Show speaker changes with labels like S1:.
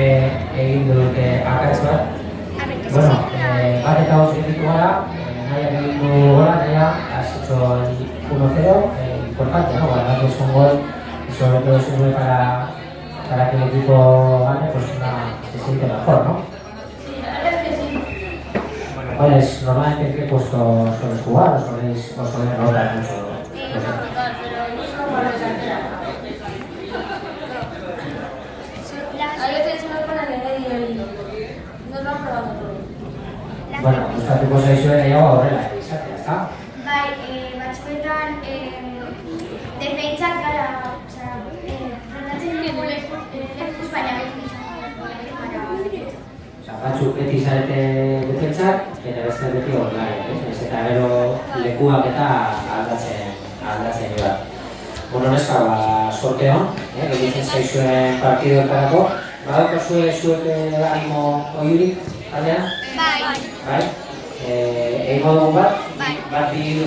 S1: egin dute akats bat. Bueno, bat eta hoz egin gara, nahi egin du gara, has hecho el 1-0, importante, ¿no? Ganar es un gol y sobre todo sirve para que el equipo gane, pues se siente mejor, ¿no?
S2: Sí, la verdad es que sí.
S1: Bueno, ¿cuáles normalmente en qué puesto soléis jugar o soléis rotar mucho?
S2: No total, pero no solo para la delantera. A veces nos ponen en medio y nos van probando todo.
S1: Bueno, gustatuko zaizue gehiago aurrela, izatea, ezta?
S3: Bai, batzuetan defentsak gara, rotatzen dugu lekuz, baina beti izan gara defentsak.
S1: Osa, batzuk beti zarete defentsak, eta beste beti aurrelariak, ez? Eta gero lekuak eta aldatzen dira. Bueno, neska, sorte hon, gelditzen zaizuen partidoetarako. Badaukazue zuek animo oiurik, aldean?
S3: Bai.
S1: Bai? Egingo dugu bat? Bat bi hiru